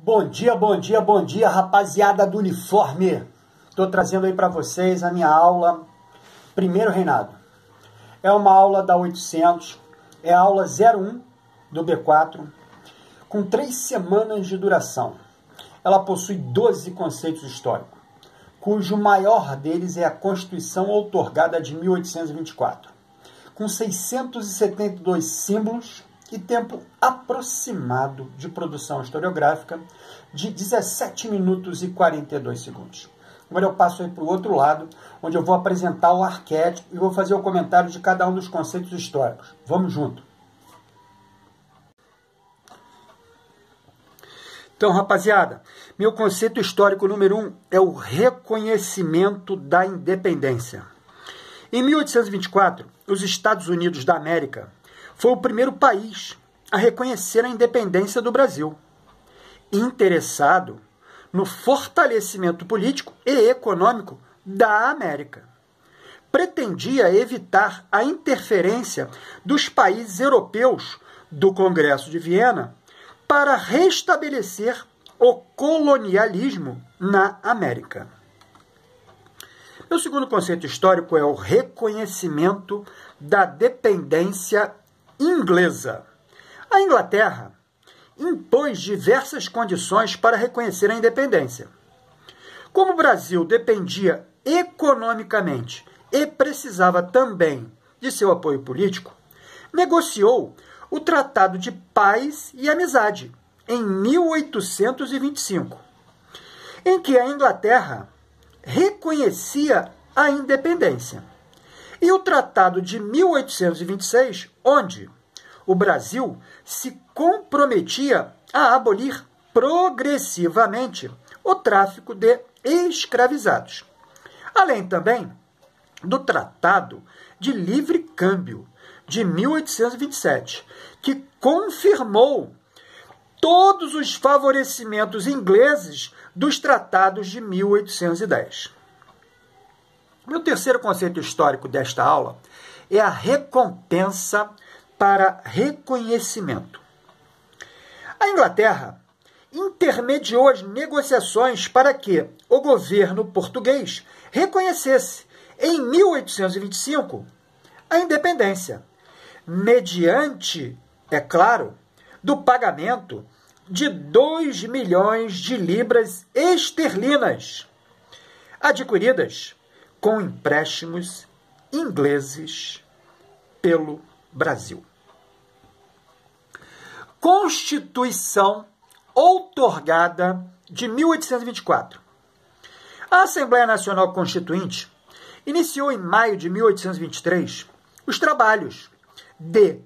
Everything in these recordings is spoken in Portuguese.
Bom dia, bom dia, bom dia, rapaziada do uniforme. Estou trazendo aí para vocês a minha aula Primeiro Reinado. É uma aula da 800, é a aula 01 do B4, com 3 semanas de duração. Ela possui 12 conceitos históricos, cujo maior deles é a Constituição outorgada de 1824, com 672 símbolos e tempo aproximado de produção historiográfica de 17 minutos e 42 segundos. Agora eu passo aí para o outro lado, onde eu vou apresentar o arquétipo e vou fazer o comentário de cada um dos conceitos históricos. Vamos junto! Então, rapaziada, meu conceito histórico número 1 é o reconhecimento da independência. Em 1824, os Estados Unidos da América foi o primeiro país a reconhecer a independência do Brasil, interessado no fortalecimento político e econômico da América. Pretendia evitar a interferência dos países europeus do Congresso de Viena para restabelecer o colonialismo na América. O segundo conceito histórico é o reconhecimento da dependência inglesa. A Inglaterra impôs diversas condições para reconhecer a independência. Como o Brasil dependia economicamente e precisava também de seu apoio político, negociou o Tratado de Paz e Amizade em 1825, em que a Inglaterra reconhecia a independência, e o Tratado de 1826, onde o Brasil se comprometia a abolir progressivamente o tráfico de escravizados, além também do Tratado de Livre Câmbio de 1827, que confirmou todos os favorecimentos ingleses dos tratados de 1810. Meu terceiro conceito histórico desta aula é a recompensa para reconhecimento. A Inglaterra intermediou as negociações para que o governo português reconhecesse, em 1825, a independência, mediante, é claro, do pagamento de 2 milhões de libras esterlinas, adquiridas com empréstimos ingleses pelo Brasil. Constituição outorgada de 1824. A Assembleia Nacional Constituinte iniciou em maio de 1823 os trabalhos de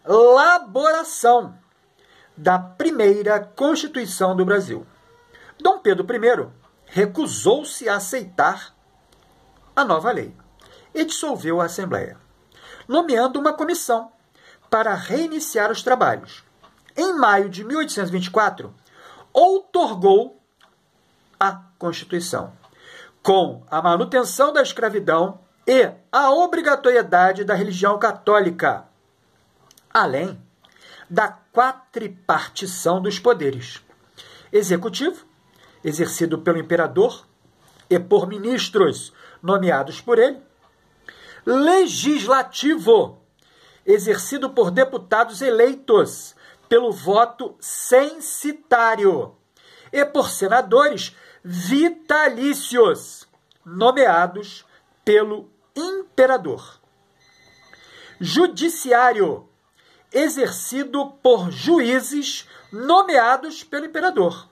elaboração da primeira Constituição do Brasil. Dom Pedro I recusou-se a aceitar a nova lei e dissolveu a Assembleia, nomeando uma comissão para reiniciar os trabalhos. Em maio de 1824, outorgou a Constituição, com a manutenção da escravidão e a obrigatoriedade da religião católica, além da quadripartição dos poderes: executivo, exercido pelo imperador e por ministros nomeados por ele; legislativo, exercido por deputados eleitos pelo voto censitário, e por senadores vitalícios, nomeados pelo imperador; judiciário, exercido por juízes nomeados pelo imperador;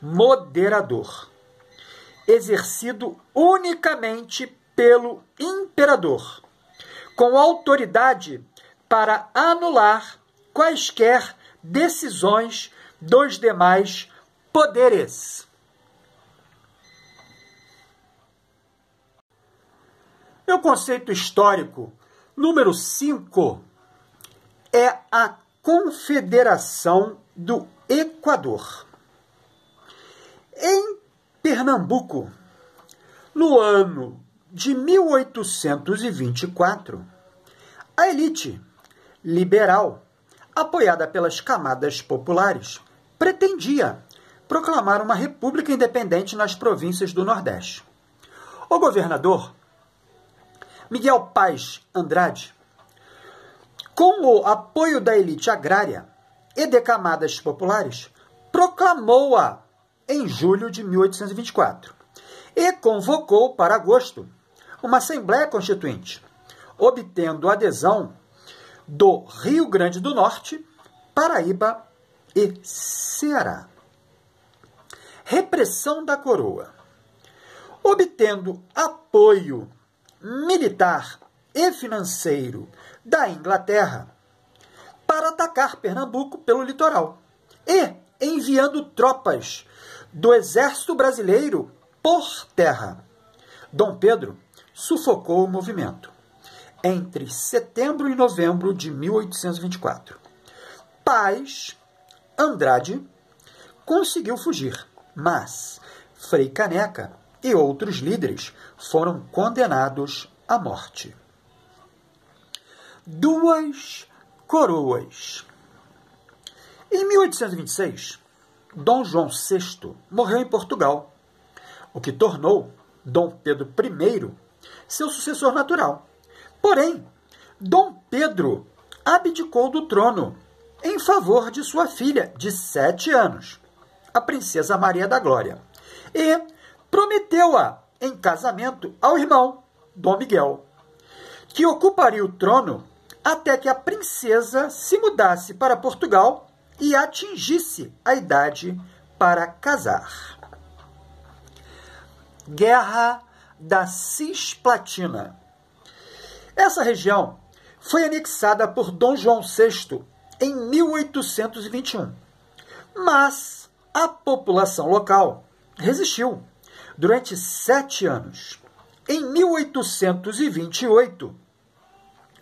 moderador, exercido unicamente pelo imperador, com autoridade para anular quaisquer decisões dos demais poderes. Meu conceito histórico número 5 é a Confederação do Equador. Em Pernambuco, no ano de 1824, a elite liberal, apoiada pelas camadas populares, pretendia proclamar uma república independente nas províncias do Nordeste. O governador, Miguel Paz Andrade, com o apoio da elite agrária e de camadas populares, proclamou-a em julho de 1824 e convocou para agosto uma Assembleia Constituinte, obtendo adesão do Rio Grande do Norte, Paraíba e Ceará. Repressão da coroa. Obtendo apoio militar e financeiro da Inglaterra para atacar Pernambuco pelo litoral e enviando tropas do exército brasileiro por terra. Dom Pedro sufocou o movimento entre setembro e novembro de 1824. Paz Andrade conseguiu fugir, mas Frei Caneca e outros líderes foram condenados à morte. Duas coroas. Em 1826, Dom João VI morreu em Portugal, o que tornou Dom Pedro I seu sucessor natural. Porém, Dom Pedro abdicou do trono em favor de sua filha de 7 anos, a princesa Maria da Glória, e prometeu-a em casamento ao irmão, Dom Miguel, que ocuparia o trono até que a princesa se mudasse para Portugal e atingisse a idade para casar. Guerra da Cisplatina. Essa região foi anexada por Dom João VI em 1821, mas a população local resistiu durante 7 anos. Em 1828,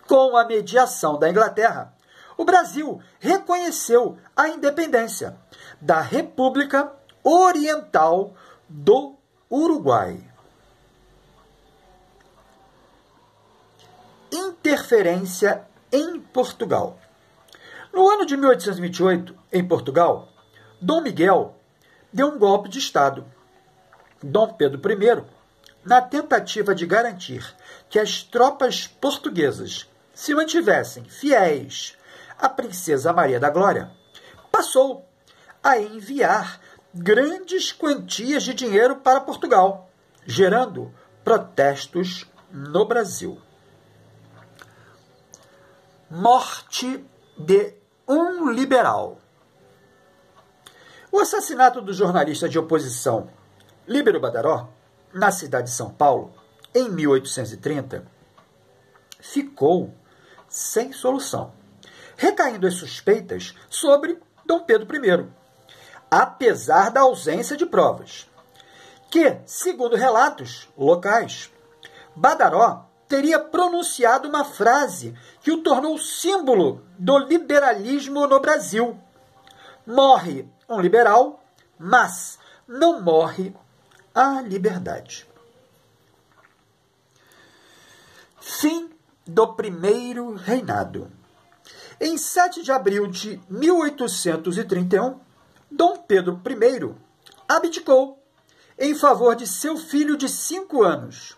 com a mediação da Inglaterra, o Brasil reconheceu a independência da República Oriental do Uruguai. Interferência em Portugal. No ano de 1828, em Portugal, Dom Miguel deu um golpe de Estado. Dom Pedro I, na tentativa de garantir que as tropas portuguesas se mantivessem fiéis à princesa Maria da Glória, passou a enviar grandes quantias de dinheiro para Portugal, gerando protestos no Brasil. Morte de um liberal. O assassinato do jornalista de oposição Líbero Badaró, na cidade de São Paulo, em 1830, ficou sem solução, recaindo as suspeitas sobre Dom Pedro I, apesar da ausência de provas, que, segundo relatos locais, Badaró teria pronunciado uma frase que o tornou símbolo do liberalismo no Brasil. Morre um liberal, mas não morre a liberdade. Fim do primeiro reinado. Em 7 de abril de 1831, Dom Pedro I abdicou em favor de seu filho de 5 anos,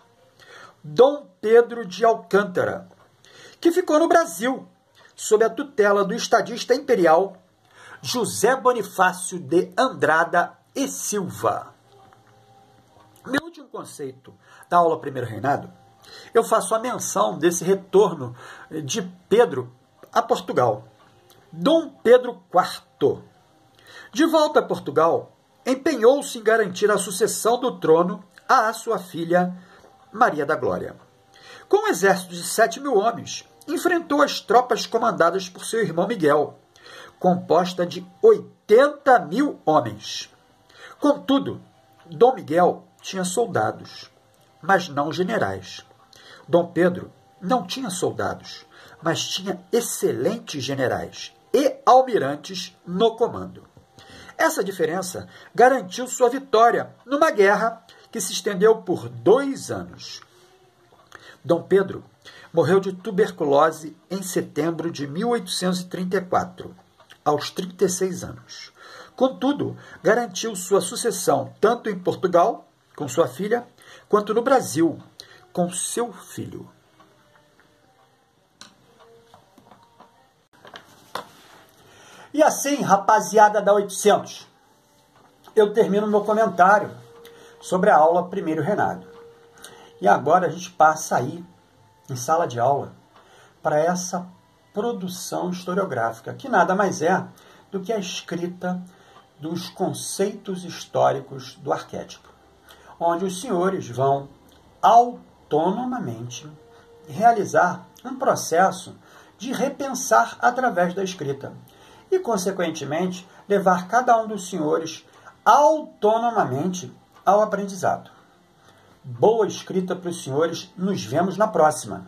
Dom Pedro de Alcântara, que ficou no Brasil, sob a tutela do estadista imperial José Bonifácio de Andrada e Silva. Meu último conceito da aula Primeiro Reinado, eu faço a menção desse retorno de Pedro a Portugal. Dom Pedro IV, de volta a Portugal, empenhou-se em garantir a sucessão do trono à sua filha Maria da Glória. Com um exército de 7.000 homens, enfrentou as tropas comandadas por seu irmão Miguel, composta de 80.000 homens. Contudo, Dom Miguel tinha soldados, mas não generais. Dom Pedro não tinha soldados, mas tinha excelentes generais e almirantes no comando. Essa diferença garantiu sua vitória numa guerra que se estendeu por 2 anos. Dom Pedro morreu de tuberculose em setembro de 1834, aos 36 anos, Contudo, garantiu sua sucessão tanto em Portugal, com sua filha, quanto no Brasil, com seu filho. E assim, rapaziada da 800, eu termino meu comentário sobre a aula Primeiro Reinado. E agora a gente passa aí, em sala de aula, para essa produção historiográfica, que nada mais é do que a escrita dos conceitos históricos do arquétipo, onde os senhores vão autonomamente realizar um processo de repensar através da escrita e, consequentemente, levar cada um dos senhores autonomamente ao aprendizado. Boa escrita para os senhores, nos vemos na próxima.